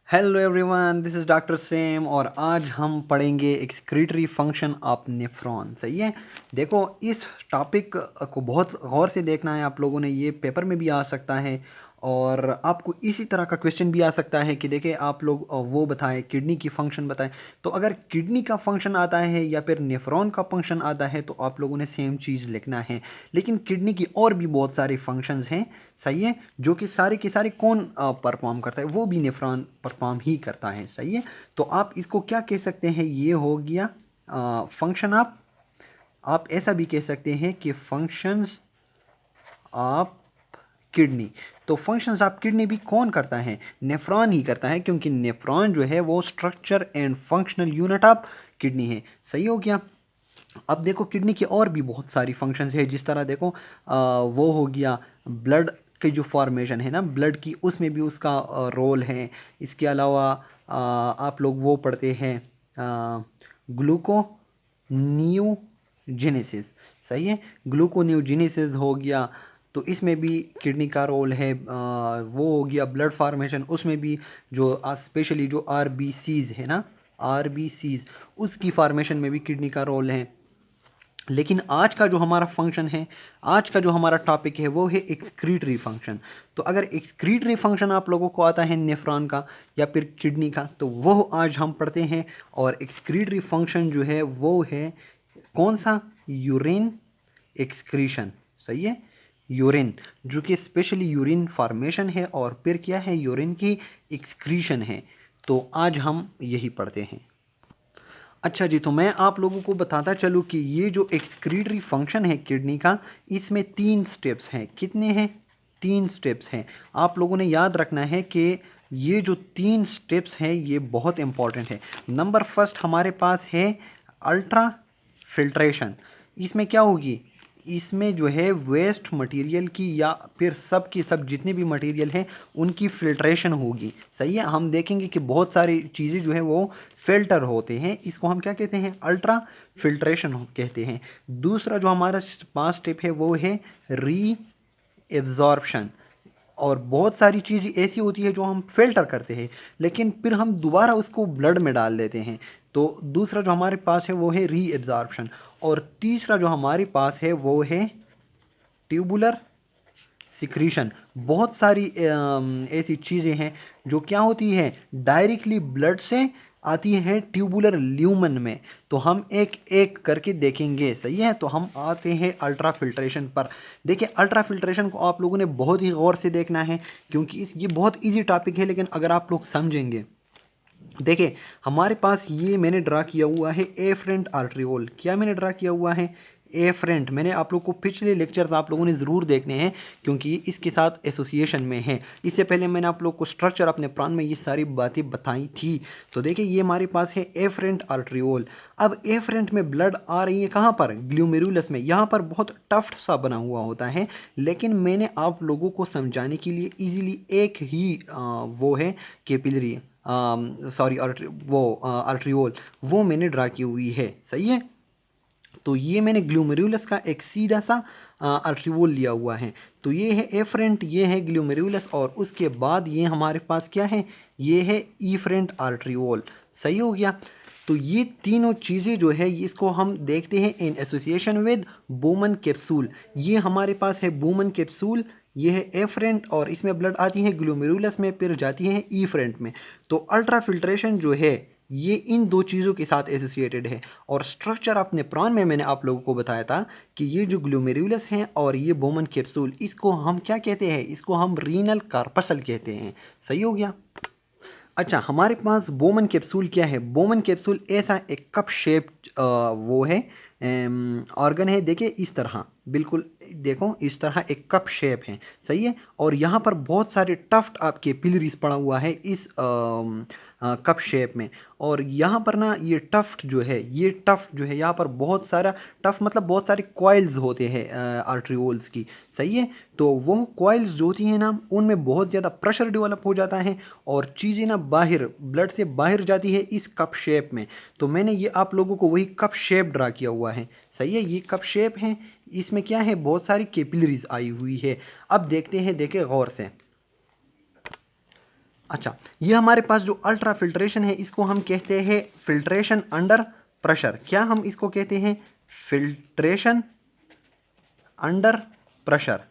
Hello everyone, this is doctor same और आज हम पढ़ेंगे एक्सक्रीटरी फंक्शन ऑफ नेफ्रॉन। सही है। देखो, इस टॉपिक को बहुत गौर से देखना है आप लोगों ने। ये पेपर में भी आ सकता है और आपको इसी तरह का क्वेश्चन भी आ सकता है कि देखिए आप लोग वो बताएं, किडनी की फंक्शन बताएं। तो अगर किडनी का फंक्शन आता है या फिर नेफ्रॉन का फंक्शन आता है तो आप लोगों ने सेम चीज़ लिखना है। लेकिन किडनी की और भी बहुत सारे फंक्शंस हैं, सही है, जो कि सारे के सारे कौन परफॉर्म करता है, वो भी नेफ्रॉन परफॉर्म ही करता है। सही है। तो आप इसको क्या कह सकते हैं, ये हो गया फंक्शन आप ऐसा भी कह सकते हैं कि फंक्शंस ऑफ किडनी। तो फंक्शंस ऑफ किडनी भी कौन करता है? नेफ्रॉन ही करता है, क्योंकि नेफ्रॉन जो है वो structure and functional unit of kidney है। सही हो गया। अब देखो, किडनी की और भी बहुत सारी फंक्शंस है। जिस तरह देखो, वो हो गया ब्लड की जो फॉर्मेशन है ना, ब्लड की, उसमें भी उसका रोल है। इसके अलावा आप लोग वो पढ़ते हैं ग्लूकोनियोजेनेसिस। सही है, ग्लूकोनियोजेनेसिस हो गया। तो इसमें भी किडनी का रोल है। वो हो गया ब्लड फॉर्मेशन, उसमें भी जो स्पेशली जो आरबीसीज है ना, आरबीसीज, उसकी फॉर्मेशन में भी किडनी का रोल है। लेकिन आज का जो हमारा फंक्शन है, आज का जो हमारा टॉपिक है, वो है एक्सक्रीटरी फंक्शन। तो अगर एक्सक्रीटरी फंक्शन आप लोगों को आता है नेफ्रॉन का या फिर किडनी का, तो वो आज हम पढ़ते हैं। और एक्सक्रीटरी फंक्शन जो है वो है कौन सा? Urine excretion. सही है, यूरिन, जो कि स्पेशली यूरिन फॉर्मेशन है और फिर क्या है, यूरिन की एक्सक्रीशन है। तो आज हम यही पढ़ते हैं। अच्छा जी, तो मैं आप लोगों को बताता चलूँ कि ये जो एक्सक्रीटरी फंक्शन है किडनी का, इसमें 3 स्टेप्स हैं। कितने हैं? 3 स्टेप्स हैं। आप लोगों ने याद रखना है कि ये जो 3 स्टेप्स हैं ये बहुत इंपॉर्टेंट है। नंबर फर्स्ट हमारे पास है अल्ट्रा फिल्ट्रेशन। इसमें क्या होगी? इसमें जो है वेस्ट मटेरियल की या फिर सब की सब जितने भी मटेरियल हैं उनकी फिल्ट्रेशन होगी। सही है। हम देखेंगे कि बहुत सारी चीज़ें जो है वो फिल्टर होते हैं। इसको हम क्या कहते हैं? अल्ट्रा फिल्ट्रेशन कहते हैं। दूसरा जो हमारा 5 स्टेप है वो है री एब्जॉर्प्शन। और बहुत सारी चीज़ ऐसी होती है जो हम फिल्टर करते हैं लेकिन फिर हम दोबारा उसको ब्लड में डाल देते हैं। तो दूसरा जो हमारे पास है वो है री एब्जॉर्प्शन। और तीसरा जो हमारे पास है वो है ट्यूबुलर सिक्रीशन। बहुत सारी ऐसी चीज़ें हैं जो क्या होती है, डायरेक्टली ब्लड से आती है ट्यूबुलर ल्यूमन में। तो हम एक एक करके देखेंगे। सही है। तो हम आते हैं अल्ट्रा फिल्ट्रेशन पर। देखिए, अल्ट्रा फिल्ट्रेशन को आप लोगों ने बहुत ही गौर से देखना है, क्योंकि ये बहुत इजी टॉपिक है। लेकिन अगर आप लोग समझेंगे, देखिए हमारे पास ये मैंने ड्रा किया हुआ है एफरेंट आर्ट्रियोल। क्या मैंने ड्रा किया हुआ है? एफरेंट। मैंने आप लोग को पिछले लेक्चर्स आप लोगों ने ज़रूर देखने हैं, क्योंकि इसके साथ एसोसिएशन में है। इससे पहले मैंने आप लोग को स्ट्रक्चर अपने प्राण में ये सारी बातें बताई थी। तो देखिए, ये हमारे पास है एफरेंट आर्ट्रियोल। अब एफरेंट में ब्लड आ रही है कहाँ पर? ग्लूमेरुलस में। यहाँ पर बहुत टफ्ट सा बना हुआ होता है, लेकिन मैंने आप लोगों को समझाने के लिए ईजिली एक ही वो है कैपिलरी, सॉरी, आर्ट्रियोल, वो मैंने ड्रा की हुई है। सही है। तो ये मैंने ग्लूमेरुलस का एक सीधा सा आर्ट्रियोल लिया हुआ है। तो ये है एफरेंट, ये है ग्लूमेरुलस, और उसके बाद ये हमारे पास क्या है? ये है ईफरेंट आर्ट्रियोल। सही हो गया। तो ये तीनों चीज़ें जो है इसको हम देखते हैं in association with Bowman capsule. ये हमारे पास है बोमन कैप्सूल, ये है एफरेंट, और इसमें ब्लड आती है ग्लोमेरुलस में, फिर जाती है ईफरेंट में। तो अल्ट्रा फिल्ट्रेशन जो है ये इन दो चीज़ों के साथ एसोसिएटेड है। और स्ट्रक्चर अपने प्राण में मैंने आप लोगों को बताया था कि ये जो ग्लोमेरुलस हैं और ये बोमन कैप्सूल, इसको हम क्या कहते हैं? इसको हम रीनल कार्पसल कहते हैं। सही हो गया। अच्छा, हमारे पास बोमन कैप्सूल क्या है? बोमन कैप्सूल ऐसा एक कप शेप वो है, ऑर्गन है। देखिए इस तरह, बिल्कुल देखो इस तरह एक कप शेप है। सही है। और यहाँ पर बहुत सारे टफ्ट आपके पिलरीज पड़ा हुआ है इस कप शेप में। और यहाँ पर ना ये टफ्ट जो है, ये टफ्ट जो है यहाँ पर बहुत सारा टफ्ट, मतलब बहुत सारे कॉइल्स होते हैं आर्ट्रियोल्स की। सही है। तो वो कॉइल्स जो होती हैं ना, उनमें बहुत ज़्यादा प्रेशर डेवलप हो जाता है और चीज़ें ना बाहर, ब्लड से बाहर जाती है इस कप शेप में। तो मैंने ये आप लोगों को वही कप शेप ड्रा किया हुआ है। सही है। ये कप शेप है, इसमें क्या है, बहुत सारी कैपिलरीज आई हुई है। अब देखते हैं, देखे गौर से। अच्छा, ये हमारे पास जो अल्ट्रा फिल्ट्रेशन है इसको हम कहते हैं फिल्ट्रेशन अंडर प्रेशर। क्या हम इसको कहते हैं? Filtration under pressure.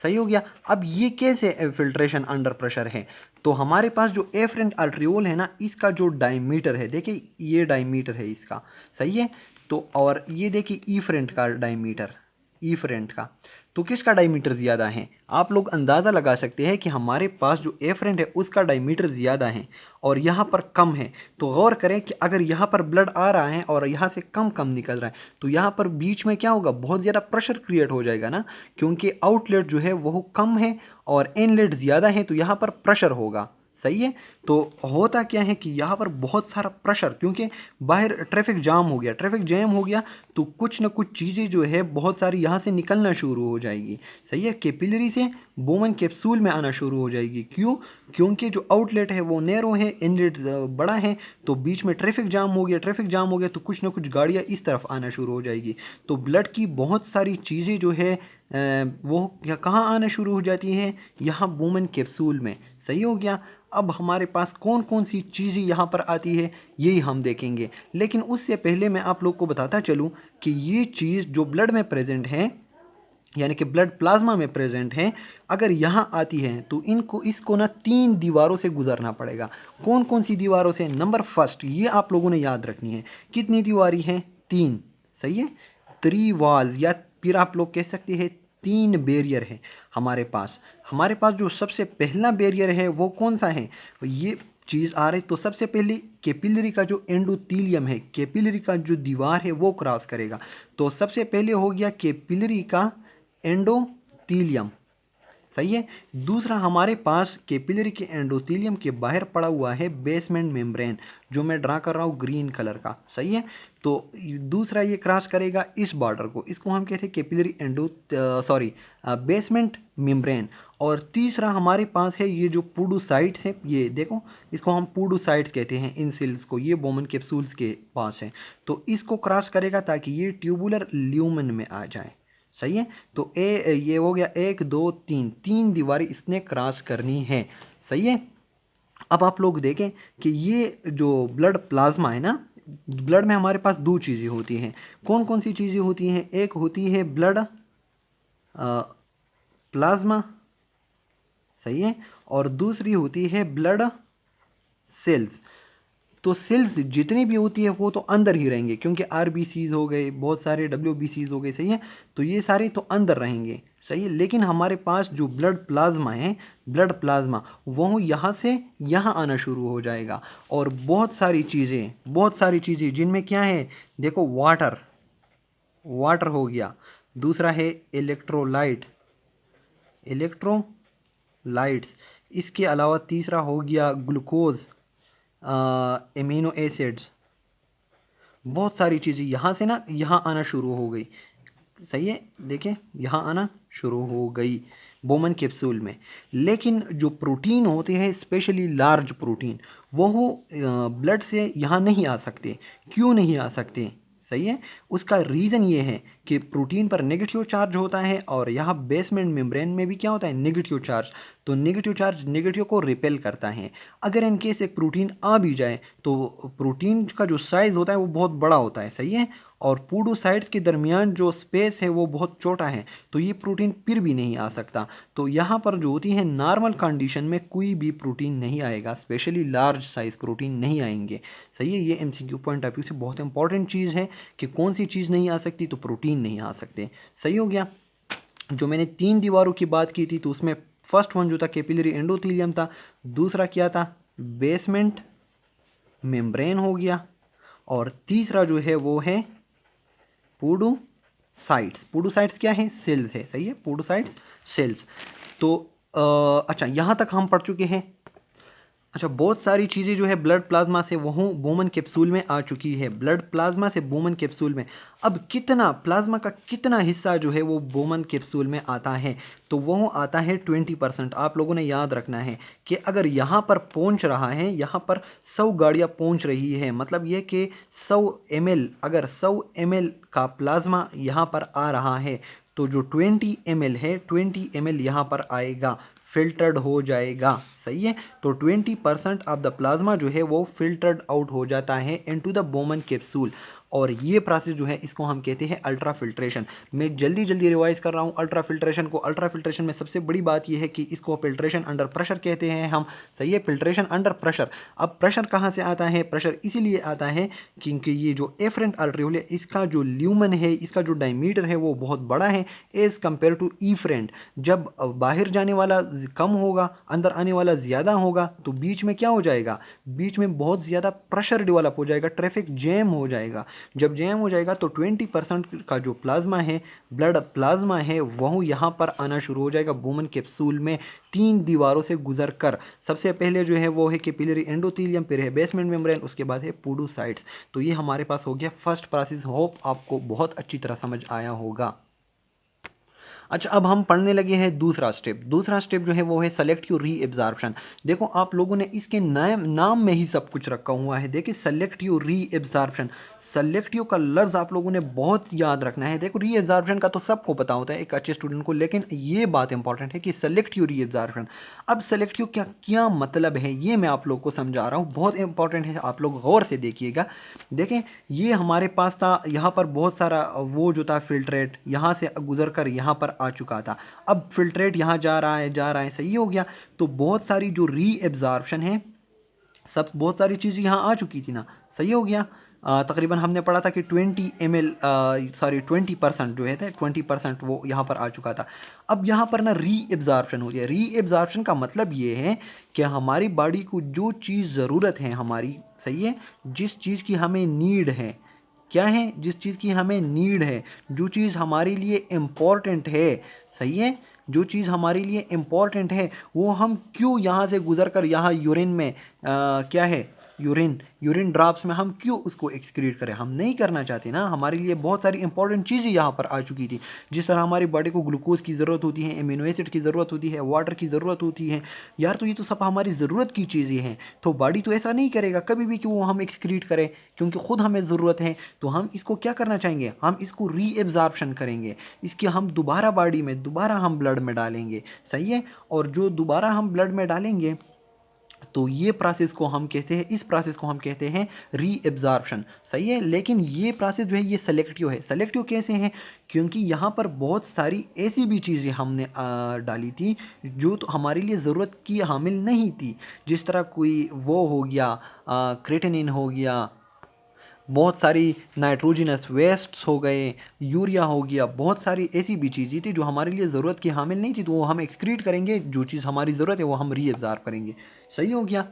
सही हो गया। अब ये कैसे फिल्ट्रेशन अंडर प्रेशर है? तो हमारे पास जो एफरेंट आर्ट्रियोल है ना, इसका जो डायमीटर है, देखिए ये डायमीटर है इसका, सही है। तो और ये देखिए ईफरेंट का डायमीटर, ईफरेंट का, तो किसका डायमीटर ज़्यादा है? आप लोग अंदाज़ा लगा सकते हैं कि हमारे पास जो एफरेंट है उसका डायमीटर ज़्यादा है और यहाँ पर कम है। तो गौर करें कि अगर यहाँ पर ब्लड आ रहा है और यहाँ से कम कम निकल रहा है, तो यहाँ पर बीच में क्या होगा? बहुत ज़्यादा प्रेशर क्रिएट हो जाएगा ना, क्योंकि आउटलेट जो है वो कम है और इनलेट ज़्यादा है, तो यहाँ पर प्रेशर होगा। सही है। तो होता क्या है कि यहाँ पर बहुत सारा प्रेशर, क्योंकि बाहर ट्रैफिक जाम हो गया, ट्रैफिक जैम हो गया, तो कुछ ना कुछ चीज़ें जो है बहुत सारी यहाँ से निकलना शुरू हो जाएगी। सही है। कैपिलरी से बोमन कैप्सूल में आना शुरू हो जाएगी। क्यों? क्योंकि जो आउटलेट है वो नैरो है, इनलेट बड़ा है, तो बीच में ट्रैफिक जाम हो गया, ट्रैफिक जाम हो गया तो कुछ ना कुछ गाड़ियाँ इस तरफ आना शुरू हो जाएगी। तो ब्लड की बहुत सारी चीज़ें जो है वो कहाँ आना शुरू हो जाती है? यहाँ बोमन कैप्सूल में। सही हो गया। अब हमारे पास कौन कौन सी चीज़ें यहाँ पर आती है यही हम देखेंगे, लेकिन उससे पहले मैं आप लोग को बताता चलूँ कि ये चीज़ जो ब्लड में प्रेजेंट है, यानी कि ब्लड प्लाज्मा में प्रेजेंट है, अगर यहाँ आती है तो इसको ना 3 दीवारों से गुजरना पड़ेगा। कौन कौन सी दीवारों से? नंबर फर्स्ट, ये आप लोगों ने याद रखनी है। कितनी दीवारी है? 3। सही है। 3 वॉल्स, या फिर आप लोग कह सकते हैं 3 बैरियर है हमारे पास। हमारे पास जो सबसे पहला बैरियर है वो कौन सा है? ये चीज़ आ रही, तो सबसे पहले कैपिलरी का जो एंडोथीलियम है, कैपिलरी का जो दीवार है वो क्रॉस करेगा। तो सबसे पहले हो गया कैपिलरी का एंडोथीलियम। सही है। दूसरा हमारे पास कैपिलरी के एंडोथीलियम के बाहर पड़ा हुआ है बेसमेंट मेम्ब्रेन, जो मैं ड्रा कर रहा हूँ ग्रीन कलर का। सही है। तो दूसरा ये क्रॉस करेगा इस बॉर्डर को, इसको हम कहते हैं कैपिलरी बेसमेंट मेम्ब्रेन। और तीसरा हमारे पास है ये जो पूडोसाइट्स है, ये देखो इसको हम पूडोसाइट्स कहते हैं, इन सेल्स को, ये बोमन कैप्सूल्स के पास है, तो इसको क्रॉस करेगा ताकि ये ट्यूबुलर ल्यूमन में आ जाए। सही है। तो ये हो गया 1 2 3, 3 दीवारें इसने क्रॉस करनी है। सही है। अब आप लोग देखें कि ये जो ब्लड प्लाज्मा है ना, ब्लड में हमारे पास 2 चीज़ें होती हैं। कौन कौन सी चीज़ें होती हैं? एक होती है ब्लड प्लाज्मा, सही है, और दूसरी होती है ब्लड सेल्स। तो सेल्स जितनी भी होती है वो तो अंदर ही रहेंगे, क्योंकि आरबीसीज हो गए, बहुत सारे डब्ल्यूबीसीज हो गए, सही है, तो ये सारे तो अंदर रहेंगे। सही है। लेकिन हमारे पास जो ब्लड प्लाज्मा है, ब्लड प्लाज्मा वो यहाँ से यहाँ आना शुरू हो जाएगा। और बहुत सारी चीज़ें जिनमें क्या है, देखो वाटर, वाटर हो गया, दूसरा है इलेक्ट्रोलाइट्स, इसके अलावा तीसरा हो गया ग्लूकोज, एमिनो एसिड्स, बहुत सारी चीज़ें यहाँ से ना यहाँ आना शुरू हो गई। सही है। देखें यहाँ आना शुरू हो गई बोमन कैप्सूल में। लेकिन जो प्रोटीन होते हैं, स्पेशली लार्ज प्रोटीन, वो ब्लड से यहाँ नहीं आ सकते। क्यों नहीं आ सकते? सही है। उसका रीज़न ये है कि प्रोटीन पर नेगेटिव चार्ज होता है और यहाँ बेसमेंट मेम्ब्रेन में भी क्या होता है? Negative charge. तो नेगेटिव चार्ज नेगेटिव को रिपेल करता है। अगर इन केस एक प्रोटीन आ भी जाए तो प्रोटीन का जो साइज़ होता है वो बहुत बड़ा होता है। सही है। और पूडोसाइट्स के दरमियान जो स्पेस है वो बहुत छोटा है, तो ये प्रोटीन फिर भी नहीं आ सकता। तो यहाँ पर जो होती है नॉर्मल कंडीशन में कोई भी प्रोटीन नहीं आएगा, स्पेशली लार्ज साइज प्रोटीन नहीं आएंगे। सही है। ये एमसीक्यू पॉइंट ऑफ व्यू से बहुत इंपॉर्टेंट चीज़ है कि कौन सी चीज़ नहीं आ सकती, तो प्रोटीन नहीं आ सकते। सही हो गया। जो मैंने 3 दीवारों की बात की थी, तो उसमें फर्स्ट वन जो था कैपिलरी एंडोथीलियम था, दूसरा क्या था? बेसमेंट मेम्ब्रेन हो गया, और तीसरा जो है वो है पूडोसाइट्स। पूडोसाइट्स क्या है? सेल्स है। सही है। पूडोसाइट्स सेल्स। तो अच्छा, यहाँ तक हम पढ़ चुके हैं। अच्छा, बहुत सारी चीज़ें जो है ब्लड प्लाज्मा से वो बोमन कैप्सूल में आ चुकी है, ब्लड प्लाज्मा से बोमन कैप्सूल में। अब कितना प्लाज्मा का कितना हिस्सा जो है वो बोमन कैप्सूल में आता है? तो वो आता है 20%। आप लोगों ने याद रखना है कि अगर यहाँ पर पहुँच रहा है, यहाँ पर 100 गाड़ियाँ पहुँच रही है, मतलब ये कि 100 ml, अगर 100 ml का प्लाज्मा यहाँ पर आ रहा है, तो जो 20 ml है, 20 ml यहाँ पर आएगा। फिल्टर्ड हो जाएगा। सही है, तो 20% ऑफ द प्लाज्मा जो है वो फिल्टर्ड आउट हो जाता है इनटू द बोमन कैप्सूल, और ये प्रोसेस जो है इसको हम कहते हैं अल्ट्रा फिल्ट्रेशन। मैं जल्दी जल्दी रिवाइज कर रहा हूँ अल्ट्रा फिल्ट्रेशन को। अल्ट्रा फिल्ट्रेशन में सबसे बड़ी बात यह है कि इसको फिल्ट्रेशन अंडर प्रेशर कहते हैं हम। सही है, फिल्ट्रेशन अंडर प्रेशर। अब प्रेशर कहाँ से आता है? प्रेशर इसीलिए आता है क्योंकि ये जो एफरेंट आर्टरियोल है इसका जो ल्यूमन है, इसका जो डायमीटर है वो बहुत बड़ा है एज कंपेयर टू इफरेंट। जब बाहर जाने वाला कम होगा, अंदर आने वाला ज़्यादा होगा, तो बीच में क्या हो जाएगा? बीच में बहुत ज़्यादा प्रेशर डेवलप हो जाएगा, ट्रैफिक जैम हो जाएगा। जब जैम हो जाएगा तो 20% का जो प्लाज्मा है, ब्लड प्लाज्मा है, वह यहाँ पर आना शुरू हो जाएगा बोमन कैप्सूल में 3 दीवारों से गुजर कर। सबसे पहले जो है वो है कैपिलरी एंडोथेलियम, फिर है बेसमेंट मेम्ब्रेन, उसके बाद है पोडोसाइट्स। तो ये हमारे पास हो गया फर्स्ट प्रोसेस। होप आपको बहुत अच्छी तरह समझ आया होगा। अच्छा, अब हम पढ़ने लगे हैं दूसरा स्टेप। दूसरा स्टेप जो है वो है सेलेक्टिव रीएब्जॉर्प्शन। देखो आप लोगों ने इसके नाम में ही सब कुछ रखा हुआ है। देखिए सेलेक्टिव रीएब्जॉर्प्शन, सेलेक्टिव का लफ्ज़ आप लोगों ने बहुत याद रखना है। देखो रीएब्जॉर्प्शन का तो सबको पता होता है एक अच्छे स्टूडेंट को, लेकिन ये बात इंपॉर्टेंट है कि सेलेक्टिव रीएब्जॉर्प्शन। अब सेलेक्टिव क्या क्या मतलब है ये मैं आप लोग को समझा रहा हूँ, बहुत इंपॉर्टेंट है, आप लोग गौर से देखिएगा। देखें ये हमारे पास था, यहाँ पर बहुत सारा वो जो था फिल्ट्रेट यहाँ से गुजर कर यहाँ पर आ चुका था। अब फिल्ट्रेट यहाँ जा रहा है, जा रहा है, सही हो गया। तो बहुत सारी जो रीएब्जॉर्प्शन है, सब बहुत सारी चीज़ यहाँ आ चुकी थी ना, सही हो गया। तकरीबन हमने पढ़ा था कि 20% जो है थे 20% वो यहाँ पर आ चुका था। अब यहाँ पर ना रीएब्जॉर्प्शन हो गया। रीएब्जॉर्प्शन का मतलब ये है कि हमारी बॉडी को जो चीज़ ज़रूरत है हमारी, सही है, जिस चीज़ की हमें नीड है, क्या है, जिस चीज़ की हमें नीड है, जो चीज़ हमारे लिए इम्पॉर्टेंट है, सही है, जो चीज़ हमारे लिए इम्पॉर्टेंट है वो हम क्यों यहाँ से गुजर कर यहाँ यूरिन में क्या है, यूरिन ड्रॉप्स में हम क्यों उसको एक्सक्रीट करें? हम नहीं करना चाहते ना। हमारे लिए बहुत सारी इंपॉर्टेंट चीज़ें यहाँ पर आ चुकी थी। जिस तरह हमारी बॉडी को ग्लूकोज की ज़रूरत होती है, एमिनो एसिड की ज़रूरत होती है, वाटर की ज़रूरत होती है यार, तो ये तो सब हमारी ज़रूरत की चीज़ें हैं। तो बॉडी तो ऐसा नहीं करेगा कभी भी कि वो हम एक्सक्रीट करें, क्योंकि खुद हमें ज़रूरत है। तो हम इसको क्या करना चाहेंगे? हम इसको रीएब्जॉर्प्शन करेंगे, इसके हम दोबारा बॉडी में दोबारा हम ब्लड में डालेंगे, सही है। और जो दोबारा हम ब्लड में डालेंगे तो ये प्रोसेस को हम कहते हैं, इस प्रोसेस को हम कहते हैं रीएब्जॉर्प्शन, सही है। लेकिन ये प्रोसेस जो है ये सेलेक्टिव है। सेलेक्टिव कैसे है? क्योंकि यहाँ पर बहुत सारी ऐसी भी चीज़ें हमने डाली थी जो तो हमारे लिए ज़रूरत की हामिल नहीं थी। जिस तरह कोई वो हो गया, क्रेटिनिन हो गया, बहुत सारी नाइट्रोजनस वेस्ट्स हो गए, यूरिया हो गया, बहुत सारी ऐसी भी चीज़ें थी जो हमारे लिए ज़रूरत की हामिल नहीं थी, तो वो हम एक्सक्रीट करेंगे। जो चीज़ हमारी ज़रूरत है वो हम रीअब्जॉर्ब करेंगे, सही हो गया।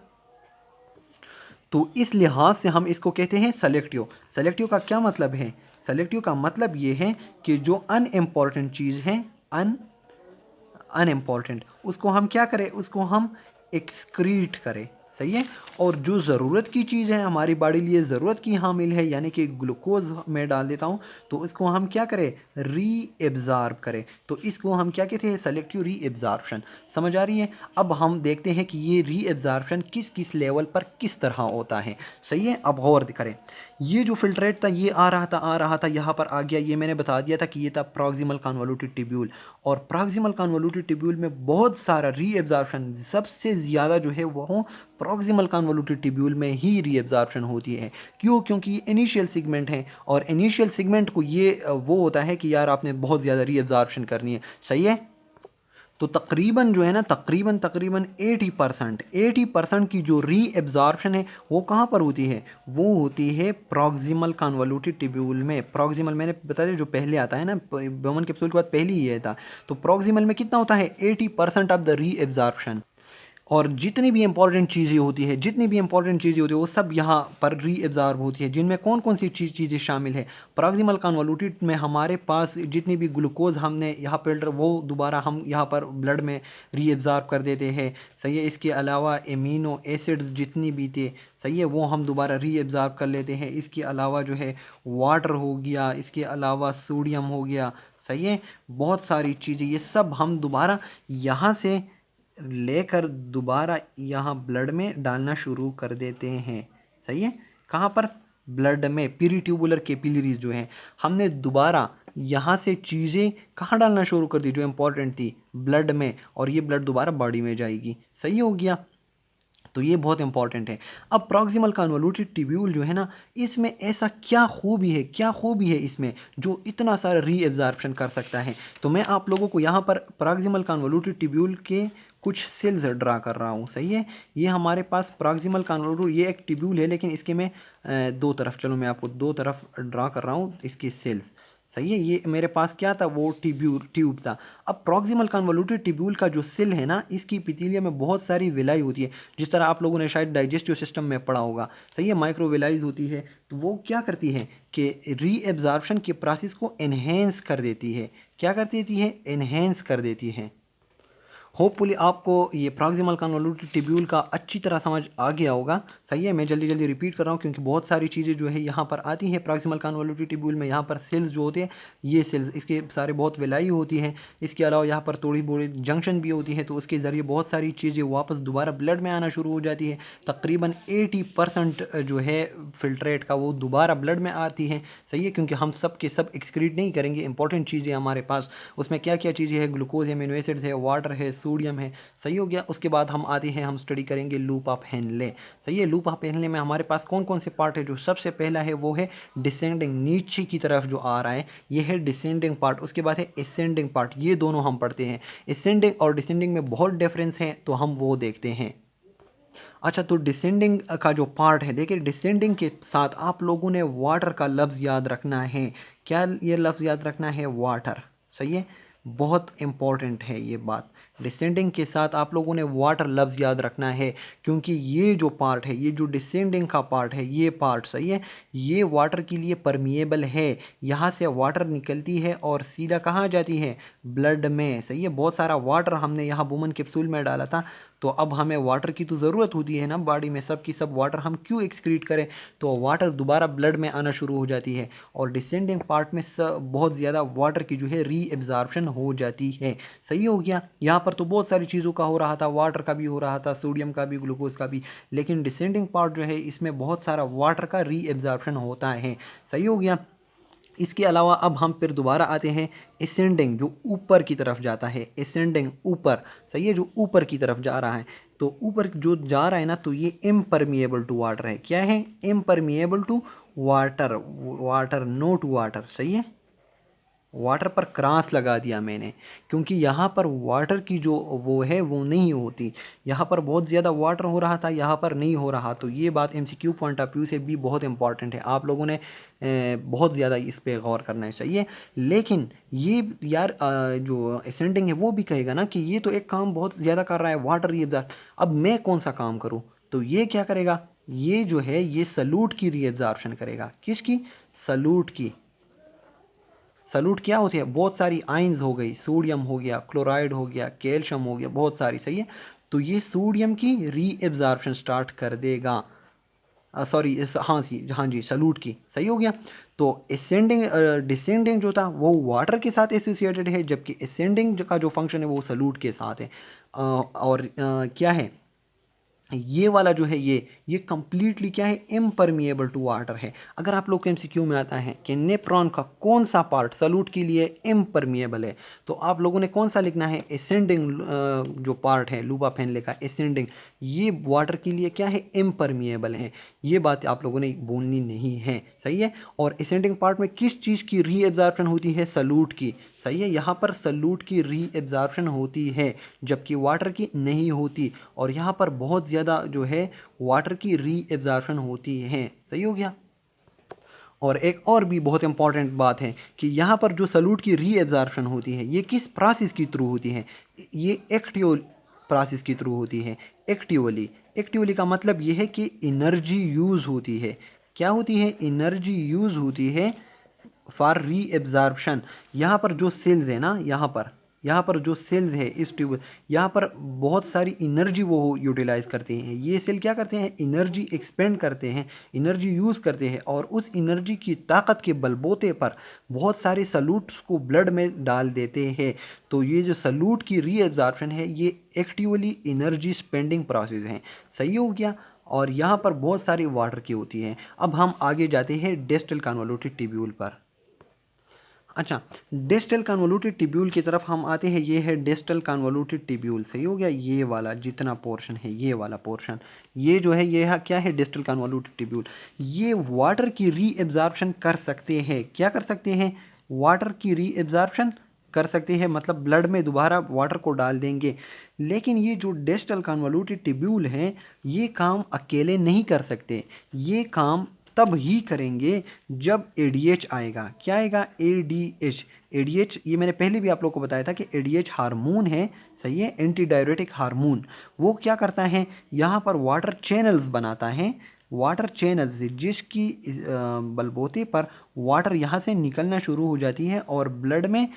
तो इस लिहाज से हम इसको कहते हैं सेलेक्टिव। सेलेक्टिव का क्या मतलब है? सेलेक्टिव का मतलब ये है कि जो अनइम्पॉर्टेंट चीज़ है, अनइम्पॉर्टेंट, उसको हम क्या करें? उसको हम एक्सक्रीट करें, सही है। और जो ज़रूरत की चीज़ है, हमारी बॉडी लिए ज़रूरत की हामिल है, यानी कि ग्लूकोज में डाल देता हूँ, तो इसको हम क्या करें? रीएब्जॉर्ब करें। तो इसको हम क्या कहते हैं? Selective reabsorption. समझ आ रही है? अब हम देखते हैं कि ये रीएब्जॉर्प्शन किस किस लेवल पर किस तरह होता है, सही है। अब गौर करें, ये जो फिल्ट्रेट था ये आ रहा था, यहाँ पर आ गया। ये मैंने बता दिया था कि ये था प्रॉक्सिमल कन्वोल्यूटेड ट्यूब्यूल, और प्रॉक्सिमल कन्वोल्यूटेड ट्यूब्यूल में बहुत सारा रीएब्जॉर्प्शन, सबसे ज़्यादा जो है वो प्रॉक्सिमल कन्वोल्यूटेड ट्यूब्यूल में ही रीएब्जॉर्प्शन होती है। क्यों? क्योंकि ये इनिशियल सेगमेंट है, और इनिशियल सेगमेंट को ये वो होता है कि यार आपने बहुत ज़्यादा रीएब्जॉर्प्शन करनी है, सही है। तो तकरीबन जो है ना, तकरीबन 80% की जो रीएब्जॉर्प्शन है वो कहाँ पर होती है? वो होती है प्रॉक्सिमल कन्वोल्यूटेड ट्यूब्यूल में। प्रॉक्सिमल मैंने बता दिया जो पहले आता है ना, बोमन कैप्सूल के बाद पहले ही ये था। तो प्रॉक्सिमल में कितना होता है? 80% ऑफ द रीएब्जॉर्प्शन। और जितनी भी इंपॉर्टेंट चीज़ें होती है, वो सब यहाँ पर रीएब्जॉर्ब होती है। जिनमें कौन कौन सी चीज़ें शामिल है? प्रॉक्सिमल कन्वोल्यूटेड में हमारे पास जितनी भी ग्लूकोज हमने यहाँ फिल्टर, वो दोबारा हम यहाँ पर ब्लड में रीएब्जॉर्ब कर देते हैं, सही है। इसके अलावा एमिनो एसिड्स जितनी भी थे, सही है, वो हम दोबारा रीएब्जॉर्ब कर लेते हैं। इसके अलावा जो है वाटर हो गया, इसके अलावा सोडियम हो गया, सही है। बहुत सारी चीज़ें ये सब हम दोबारा यहाँ से लेकर दोबारा यहाँ ब्लड में डालना शुरू कर देते हैं, सही है। कहाँ पर? ब्लड में। पेरिट्यूबुलर कैपिलरीज जो हैं, हमने दोबारा यहाँ से चीज़ें कहाँ डालना शुरू कर दी जो इंपॉर्टेंट थी, ब्लड में, और ये ब्लड दोबारा बॉडी में जाएगी। सही हो गया, तो ये बहुत इंपॉर्टेंट है। अब प्रॉक्सिमल कन्वोल्यूटेड ट्यूब्यूल जो है ना, इसमें ऐसा क्या खूबी है, क्या खूबी है इसमें जो इतना सारा री एब्जॉर्प्शन कर सकता है। तो मैं आप लोगों को यहाँ पर प्रॉक्सिमल कन्वोल्यूटेड ट्यूब्यूल के कुछ सेल्स ड्रा कर रहा हूँ। सही है, ये हमारे पास प्रॉक्सिमल कन्वोल्यूटेड, ये एक ट्यूब्यूल है, लेकिन इसके मैं दो तरफ, चलो मैं आपको दो तरफ ड्रा कर रहा हूँ इसकी सेल्स। सही है, ये मेरे पास क्या था, वो ट्यूब था। अब प्रॉक्सिमल कन्वोल्यूटेड ट्यूब्यूल का जो सेल है ना, इसकी पिथीलिया में बहुत सारी विलाई होती है, जिस तरह आप लोगों ने शायद डाइजेस्टिव सिस्टम में पढ़ा होगा। सही है, माइक्रोविलाइज होती है, तो वो क्या करती है कि री एब्जॉर्प्शन के प्रोसेस को एनहेंस कर देती है। क्या कर देती है, एनहेंस कर देती है। होपफुली आपको ये प्रॉक्सिमल कन्वोल्यूटेड ट्यूब्यूल का अच्छी तरह समझ आ गया होगा। सही है, मैं जल्दी जल्दी रिपीट कर रहा हूँ क्योंकि बहुत सारी चीज़ें जो है यहाँ पर आती हैं प्रॉक्सिमल कन्वोल्यूटेड ट्यूब्यूल में। यहाँ पर सेल्स जो होते हैं, ये सेल्स इसके सारे बहुत विलाई होती हैं। इसके अलावा यहाँ पर थोड़ी बड़ी जंक्शन भी होती है, तो उसके ज़रिए बहुत सारी चीज़ें वापस दोबारा ब्लड में आना शुरू हो जाती है। तकरीबन 80% जो है फिल्ट्रेट का वो दोबारा ब्लड में आती है। सही है, क्योंकि हम सब के सब एक्सक्रीट नहीं करेंगे, इंपॉर्टेंट चीज़ें हमारे पास उसमें क्या क्या चीज़ें हैं, ग्लूकोज है, अमीनो एसिड्स है, वाटर है, सोडियम है। सही हो गया, उसके बाद हम आते हैं, हम स्टडी करेंगे लूप ऑफ हेनले। सही है, लूप ऑफ हेनले में हमारे पास कौन कौन से पार्ट है। जो सबसे पहला है वो है डिसेंडिंग, नीचे की तरफ जो आ रहा है, ये है डिसेंडिंग पार्ट। उसके बाद है असेंडिंग पार्ट, ये दोनों हम पढ़ते हैं। असेंडिंग और डिसेंडिंग में बहुत डिफरेंस है, तो हम वो देखते हैं। अच्छा, तो डिसेंडिंग का जो पार्ट है, देखिए डिसेंडिंग के साथ आप लोगों ने वाटर का लफ्ज़ याद रखना है। क्या ये लफ्ज़ याद रखना है, वाटर। सही है, बहुत इंपॉर्टेंट है ये बात। डिसेंडिंग के साथ आप लोगों ने वाटर लफ्ज़ याद रखना है, क्योंकि ये जो पार्ट है, ये जो डिसेंडिंग का पार्ट है, ये पार्ट, सही है, ये वाटर के लिए परमिएबल है। यहाँ से वाटर निकलती है और सीधा कहाँ जाती है, ब्लड में। सही है, बहुत सारा वाटर हमने यहाँ वुमन कैप्सूल में डाला था, तो अब हमें वाटर की तो ज़रूरत होती है ना बॉडी में, सब की सब वाटर हम क्यों एक्सक्रीट करें, तो वाटर दोबारा ब्लड में आना शुरू हो जाती है। और डिसेंडिंग पार्ट में बहुत ज़्यादा वाटर की जो है री एब्जॉर्प्शन हो जाती है। सही हो गया, यहाँ पर तो बहुत सारी चीज़ों का हो रहा था, वाटर का भी हो रहा था, सोडियम का भी, ग्लूकोज का भी, लेकिन डिसेंडिंग पार्ट जो है इसमें बहुत सारा वाटर का री एब्जॉर्प्शन होता है। सही हो गया, इसके अलावा अब हम फिर दोबारा आते हैं असेंडिंग, जो ऊपर की तरफ जाता है, असेंडिंग ऊपर। सही है, जो ऊपर की तरफ जा रहा है, तो ऊपर जो जा रहा है ना, तो ये इम्परमिएबल टू वाटर है। क्या है, impermeable to water, water no to water. सही है, वाटर पर क्रॉस लगा दिया मैंने, क्योंकि यहाँ पर वाटर की जो वो है वो नहीं होती। यहाँ पर बहुत ज़्यादा वाटर हो रहा था, यहाँ पर नहीं हो रहा। तो ये बात एमसीक्यू पॉइंट ऑफ व्यू से भी बहुत इंपॉर्टेंट है, आप लोगों ने बहुत ज़्यादा इस पे गौर करना चाहिए। लेकिन ये यार जो असेंडिंग है वो भी कहेगा ना कि ये तो एक काम बहुत ज़्यादा कर रहा है, वाटर रीअब्जॉर्ब, अब मैं कौन सा काम करूँ। तो ये क्या करेगा, ये जो है ये सल्यूट की रीअब्जॉर्प्शन करेगा। किसकी, सल्यूट की। सल्यूट क्या होती है, बहुत सारी आइंस हो गई, सोडियम हो गया, क्लोराइड हो गया, कैल्शियम हो गया, बहुत सारी। सही है, तो ये सोडियम की री एब्जॉर्प्शन स्टार्ट कर देगा। सॉरी, हाँ जी, सल्यूट की। सही हो गया, तो असेंडिंग डिसेंडिंग जो था वो वाटर के साथ एसोसिएटेड है, जबकि असेंडिंग का जो फंक्शन है वो सल्यूट के साथ है। और क्या है, ये वाला जो है ये कंप्लीटली क्या है, इम्परमिएबल टू वाटर है। अगर आप लोग के एमसीक्यू में आता है कि नेफ्रॉन का कौन सा पार्ट सल्यूट के लिए इम्परमिएबल है, तो आप लोगों ने कौन सा लिखना है, असेंडिंग जो पार्ट है लूप ऑफ हेनले का, असेंडिंग, ये वाटर के लिए क्या है, इम्परमिएबल है। ये बात आप लोगों ने बोलनी नहीं है। सही है, और असेंडिंग पार्ट में किस चीज़ की री एब्जॉर्प्शन होती है, सल्यूट की। सही है, यहाँ पर सल्यूट की री एब्जॉर्प्शन होती है, जबकि वाटर की नहीं होती। और यहाँ पर बहुत ज़्यादा जो है वाटर की री एब्जॉर्प्शन होती है। सही हो गया, और एक और भी बहुत इंपॉर्टेंट बात है कि यहाँ पर जो सल्यूट की री एब्जॉर्प्शन होती है ये किस प्रोसेस के थ्रू होती है, ये एक्टिव प्रोसेस के थ्रू होती है। एक्टिवली, एक्टिवली का मतलब ये है कि एनर्जी यूज़ होती है। क्या होती है, एनर्जी यूज़ होती है फॉर री एब्जॉर्प्शन। यहाँ पर जो सेल्स है ना, यहाँ पर जो सेल्स है इस ट्यूब, यहाँ पर बहुत सारी एनर्जी वो यूटिलाइज करते हैं। ये सेल क्या करते हैं, एनर्जी एक्सपेंड करते हैं, एनर्जी यूज़ करते हैं, और उस एनर्जी की ताकत के बलबूते पर बहुत सारे सल्यूट्स को ब्लड में डाल देते हैं। तो ये जो सल्यूट की री एब्जॉर्प्शन है ये एक्टिवली एनर्जी स्पेंडिंग प्रोसेस है। सही हो गया, और यहाँ पर बहुत सारी वाटर की होती है। अब हम आगे जाते हैं डिस्टल कन्वोल्यूटेड ट्यूब्यूल पर। अच्छा, डिस्टल कन्वोल्यूटेड टिब्यूल की तरफ हम आते हैं। ये है डिस्टल कन्वोल्यूटेड टिब्यूल, सही हो गया। ये वाला जितना पोर्शन है, ये वाला पोर्शन, ये जो है ये क्या है, डिस्टल कन्वोल्यूटेड टिब्यूल। ये वाटर की री एब्जॉर्प्शन कर सकते हैं। क्या कर सकते हैं? वाटर की री एब्जॉर्प्शन कर सकते हैं, मतलब ब्लड में दोबारा वाटर को डाल देंगे। लेकिन ये जो डिस्टल कन्वोल्यूटेड टिब्यूल हैं, ये काम अकेले नहीं कर सकते। ये काम तब ही करेंगे जब एडीएच आएगा। क्या आएगा? एडीएच। एडीएच ये मैंने पहले भी आप लोग को बताया था कि एडीएच हार्मोन है, सही है, एंटी डायरेटिक हार्मोन। वो क्या करता है? यहाँ पर वाटर चैनल्स बनाता है। वाटर चैनल्स जिसकी बलबूते पर वाटर यहाँ से निकलना शुरू हो जाती है और ब्लड में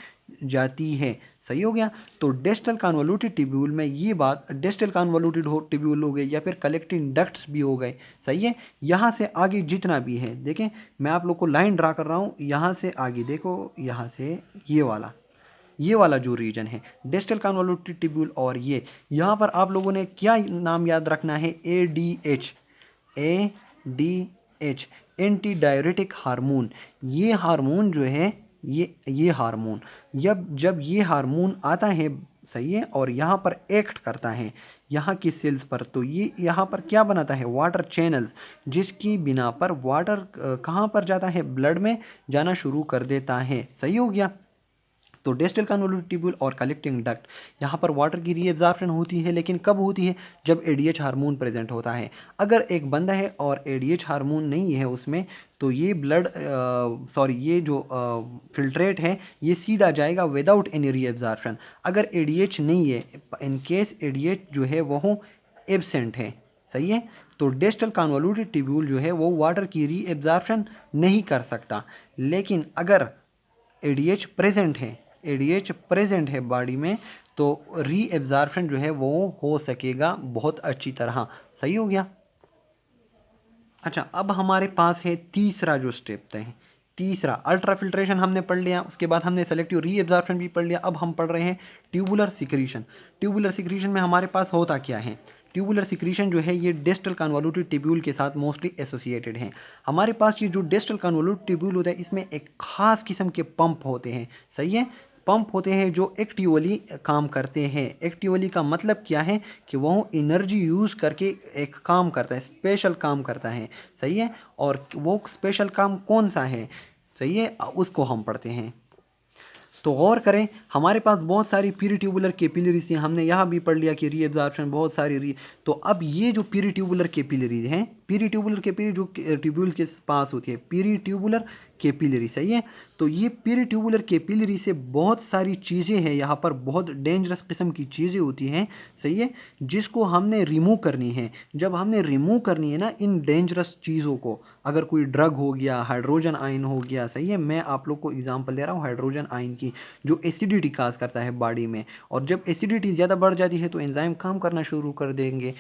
जाती है, सही हो गया। तो डिस्टल कन्वोल्यूटेड टिब्यूल में ये बात, डिस्टल कन्वोल्यूटेड टिब्यूल हो गए या फिर कलेक्टिंग डक्ट्स भी हो गए, सही है। यहाँ से आगे जितना भी है, देखें मैं आप लोग को लाइन ड्रा कर रहा हूँ, यहाँ से आगे देखो, यहाँ से ये वाला जो रीजन है डिस्टल कन्वोल्यूटेड टिब्यूल, और ये यहाँ पर आप लोगों ने क्या नाम याद रखना है? ADH. ADH anti diuretic hormone. ये हार्मोन जो है, ये हार्मोन जब ये हार्मोन आता है, सही है, और यहाँ पर एक्ट करता है यहाँ की सेल्स पर, तो ये यहाँ पर क्या बनाता है? वाटर चैनल्स, जिसकी बिना पर वाटर कहाँ पर जाता है? ब्लड में जाना शुरू कर देता है, सही हो गया। तो डिस्टल कन्वोल्यूटेड टिब्यूल और कलेक्टिंग डक्ट, यहाँ पर वाटर की रीएब्जॉर्प्शन होती है, लेकिन कब होती है? जब एडीएच हार्मोन प्रेजेंट होता है। अगर एक बंदा है और एडीएच हार्मोन नहीं है उसमें, तो ये ये जो फिल्ट्रेट है ये सीधा जाएगा विदाउट एनी रीएब्जॉर्प्शन। अगर एडीएच नहीं है, इन केस एडीएच जो है वो एब्सेंट है, सही है, तो डिस्टल कन्वोल्यूटेड टिब्यूल जो है वो वाटर की रीएब्जॉर्प्शन नहीं कर सकता। लेकिन अगर एडीएच प्रेजेंट है, एडीएच प्रेजेंट है बॉडी में, तो री एब्जॉर्प्शन जो है वो हो सकेगा बहुत अच्छी तरह, सही हो गया। अच्छा, अब हमारे पास है तीसरा जो स्टेप है। तीसरा अल्ट्रा फिल्ट्रेशन हमने पढ़ लिया, उसके बाद हमने सेलेक्टिव री एब्जॉर्प्शन भी पढ़ लिया। अब हम पढ़ रहे हैं ट्यूबुलर सिक्रीशन। ट्यूबुलर सिक्रीशन में हमारे पास होता क्या है? ट्यूबुलर सिक्रीशन जो है ये डिस्टल कन्वोल्यूटेड टिब्यूल के साथ मोस्टली एसोसिएटेड है। हमारे पास ये जो डिस्टल कन्वोल्यूटेड टिब्यूल होता है, इसमें एक खास किस्म के पंप होते हैं, सही है, पंप होते हैं जो एक्टिवली काम करते हैं। एक्टिवली का मतलब क्या है? कि वह एनर्जी यूज़ करके एक काम करता है, स्पेशल काम करता है, सही है। और वो स्पेशल काम कौन सा है, सही है, उसको हम पढ़ते हैं। तो गौर करें, हमारे पास बहुत सारी पीरीट्यूबुलर कैपिलरीज हैं। हमने यहाँ भी पढ़ लिया कि रीएब्जॉर्प्शन बहुत सारी तो अब ये जो पीरीट्यूबुलर कैपिलरीज हैं, पीरीट्यूबुलर कैपिलरी जो ट्यूब्यूल के पास होती है, पीरीट्यूबुलर कैपिलरी, सही है। तो ये पीरीट्यूबुलर कैपिलरी से बहुत सारी चीज़ें हैं, यहाँ पर बहुत डेंजरस किस्म की चीज़ें होती हैं, सही है, जिसको हमने रिमूव करनी है। जब हमने रिमूव करनी है ना इन डेंजरस चीज़ों को, अगर कोई ड्रग हो गया, हाइड्रोजन आयन हो गया, सही है, मैं आप लोग को एग्जांपल दे रहा हूँ हाइड्रोजन आयन की, जो एसिडिटी काज करता है बॉडी में। और जब एसिडिटी ज़्यादा बढ़ जाती है तो एंजाइम काम करना शुरू कर देंगे,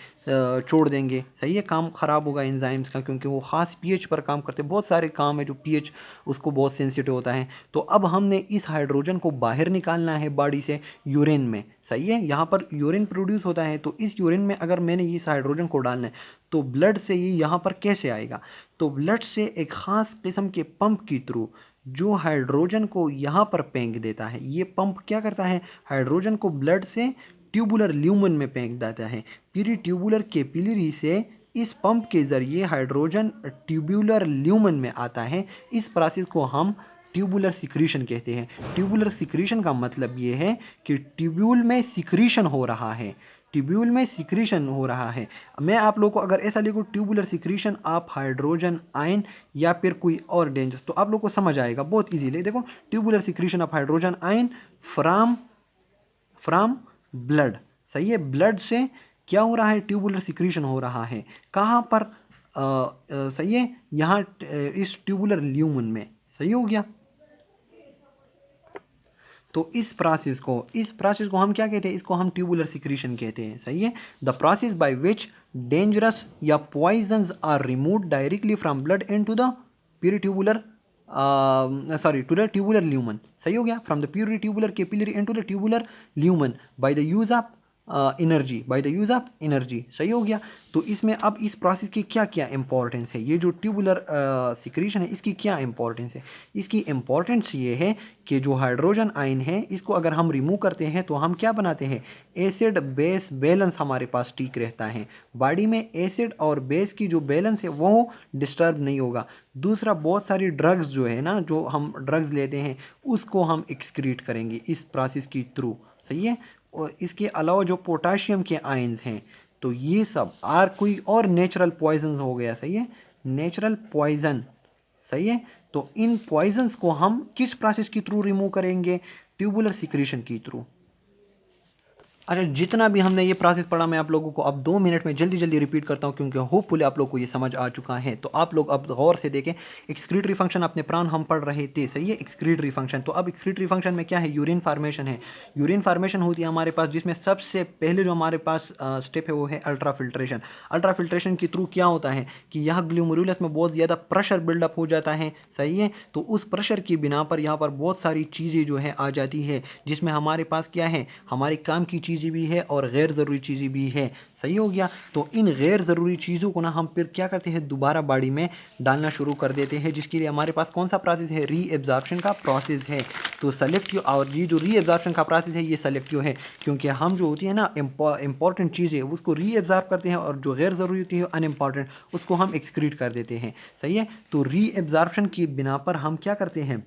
छोड़ देंगे, सही है, काम ख़राब होगा एंजाइम्स का, क्योंकि वो ख़ास पीएच पर काम करते हैं। बहुत सारे काम है जो पीएच उसको बहुत सेंसिटिव होता है। तो अब हमने इस हाइड्रोजन को बाहर निकालना है बॉडी से यूरिन में, सही है, यहाँ पर यूरिन प्रोड्यूस होता है। तो इस यूरिन में अगर मैंने इस हाइड्रोजन को डालना है, तो ब्लड से ये यहाँ पर कैसे आएगा? तो ब्लड से एक ख़ास किस्म के पंप के थ्रू जो हाइड्रोजन को यहाँ पर फेंक देता है। ये पंप क्या करता है? हाइड्रोजन को ब्लड से ट्यूबुलर ल्यूमन में फेंक देता है। पीरीट्यूबुलर कैपिलरी से इस पंप के ज़रिए हाइड्रोजन ट्यूबुलर ल्यूमन में आता है। इस प्रोसेस को हम ट्यूबुलर सिक्रीशन कहते हैं। ट्यूबुलर सिक्रीशन का मतलब ये है कि ट्यूब्यूल में सिक्रीशन हो रहा है, ट्यूब्यूल में सिक्रीशन हो रहा है। मैं आप लोगों को अगर ऐसा लिखूँ tubular secretion of hydrogen ion या फिर कोई और डेंजर्स, तो आप लोग को समझ आएगा बहुत इजीली। देखो, tubular secretion of hydrogen ion from blood, सही है, ब्लड से क्या हो रहा है? ट्यूबुलर सिक्रीशन हो रहा है। कहाँ पर? सही है, यहाँ इस ट्यूबुलर ल्यूमन में, सही हो गया। तो इस प्रोसेस को हम क्या कहते हैं? इसको हम ट्यूबुलर सिक्रीशन कहते हैं, सही है। The process by which dangerous या poisons are removed directly from blood into the peritubular to the tubular lumen, सही हो गया, from the peritubular capillary into the tubular lumen by the use of energy, by the use of energy. सही हो गया। तो इसमें अब इस प्रोसेस की क्या क्या इंपॉर्टेंस है, ये जो ट्यूबुलर सिक्रीशन है इसकी क्या इंपॉर्टेंस है। इसकी इंपॉर्टेंस ये है कि जो हाइड्रोजन आयन है इसको अगर हम रिमूव करते हैं तो हम क्या बनाते हैं, एसिड बेस बैलेंस हमारे पास ठीक रहता है। बॉडी में एसिड और बेस की जो बैलेंस है वो डिस्टर्ब नहीं होगा। दूसरा, बहुत सारी ड्रग्स जो है ना, जो हम ड्रग्स लेते हैं उसको हम एक्सक्रीट करेंगे इस प्रोसेस की थ्रू। सही है। और इसके अलावा जो पोटाशियम के आयंस हैं, तो ये सब कोई और नेचुरल पॉइजन हो गया। सही है, नेचुरल पॉइजन। सही है। तो इन पॉइजन्स को हम किस प्रोसेस के थ्रू रिमूव करेंगे, ट्यूबुलर सिक्रीशन के थ्रू। अच्छा, जितना भी हमने ये प्रोसेस पढ़ा मैं आप लोगों को अब 2 मिनट में जल्दी जल्दी रिपीट करता हूँ, क्योंकि होपफुली आप लोगों को ये समझ आ चुका है। तो आप लोग अब गौर से देखें, एक्सक्रीटरी फंक्शन अपने प्राण हम पढ़ रहे थे। सही है, एक्सक्रीटरी फंक्शन। तो अब एक्सक्रीटरी फंक्शन में क्या है, यूरिन फार्मेशन है। यूरिन फार्मेशन होती है हमारे पास, जिसमें सबसे पहले जो हमारे पास स्टेप है वो है अल्ट्रा फिल्ट्रेशन। अल्ट्रा फिल्ट्रेशन के थ्रू क्या होता है कि यहाँ ग्लोमेरुलस में बहुत ज़्यादा प्रेशर बिल्डअप हो जाता है। सही है। तो उस प्रेशर की बिना पर यहाँ पर बहुत सारी चीज़ें जो है आ जाती है, जिसमें हमारे पास क्या है, हमारे काम की चीज़ें भी है और गैर ज़रूरी चीज़ें भी है। सही हो गया। तो इन गैर ज़रूरी चीज़ों को ना हम फिर क्या करते हैं, दोबारा बॉडी में डालना शुरू कर देते हैं, जिसके लिए हमारे पास कौन सा प्रोसेस है, रीएब्जॉर्प्शन का प्रोसेस है। तो सेलेक्टिव, और ये जो रीएब्जॉर्प्शन का प्रोसेस है ये सेलेक्टिव है, क्योंकि हम जो होती है ना इंपॉर्टेंट चीज़ें उसको रीएब्जॉर्ब करते हैं, और जो गैर ज़रूरी होती है अनइम्पॉर्टेंट उसको हम एक्सक्रीट कर देते हैं। सही है। तो रीएब्जॉर्प्शन की बिना पर हम क्या करते हैं,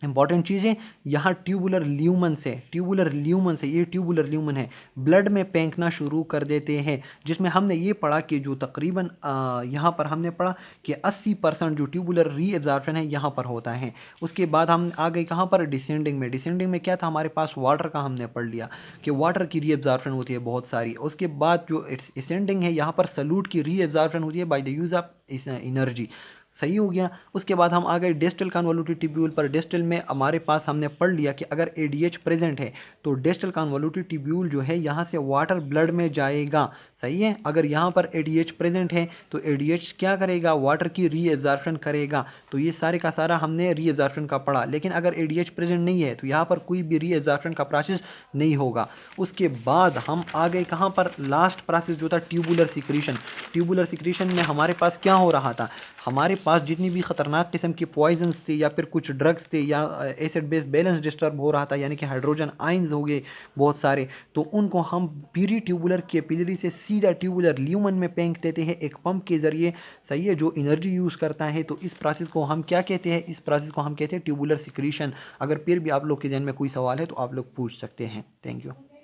इंपॉर्टेंट चीज़ें, यहाँ ट्यूबुलर ल्यूमन से, ट्यूबुलर ल्यूमन से, ये ट्यूबुलर ल्यूमन है, ब्लड में फेंकना शुरू कर देते हैं। जिसमें हमने ये पढ़ा कि जो तकरीबन यहाँ पर हमने पढ़ा कि 80% जो ट्यूबुलर रीएब्जॉर्प्शन है यहाँ पर होता है। उसके बाद हम आ गए कहाँ पर, डिसेंडिंग में। डिसेंडिंग में क्या था, हमारे पास वाटर का हमने पढ़ लिया कि वाटर की रीएब्जॉर्प्शन होती है बहुत सारी। उसके बाद जो असेंडिंग है यहाँ पर सल्यूट की रीएब्जॉर्प्शन होती है bye the use of energy. सही हो गया। उसके बाद हम आ गए डिस्टल कन्वोल्यूटेड ट्यूब्यूल पर। डिस्टल में हमारे पास हमने पढ़ लिया कि अगर एडीएच प्रेजेंट है तो डिस्टल कन्वोल्यूटेड ट्यूब्यूल जो है यहाँ से वाटर ब्लड में जाएगा। सही है। अगर यहाँ पर एडीएच प्रेजेंट है तो एडीएच क्या करेगा, वाटर की रीएब्जॉर्प्शन करेगा। तो ये सारे का सारा हमने रीएब्जॉर्प्शन का पढ़ा। लेकिन अगर एडीएच प्रेजेंट नहीं है तो यहाँ पर कोई भी रीएब्जॉर्प्शन का प्रोसेस नहीं होगा। उसके बाद हम आ गए कहाँ पर, लास्ट प्रोसेस जो था ट्यूबुलर सिक्रीशन। ट्यूबुलर सिक्रीशन में हमारे पास क्या हो रहा था, हमारे पास जितनी भी खतरनाक किस्म की पॉइजन्स थे या फिर कुछ ड्रग्स थे या एसिड बेस बैलेंस डिस्टर्ब हो रहा था, यानी कि हाइड्रोजन आयंस हो गए बहुत सारे, तो उनको हम पीरी ट्यूबुलर कैपिलरी से सीधा ट्यूबुलर ल्यूमन में फेंक देते हैं एक पंप के जरिए। सही है, जो एनर्जी यूज़ करता है। तो इस प्रोसेस को हम क्या कहते हैं, इस प्रोसेस को हम कहते हैं ट्यूबुलर सिक्रीशन। अगर फिर भी आप लोग के जहन में कोई सवाल है तो आप लोग पूछ सकते हैं। Thank you.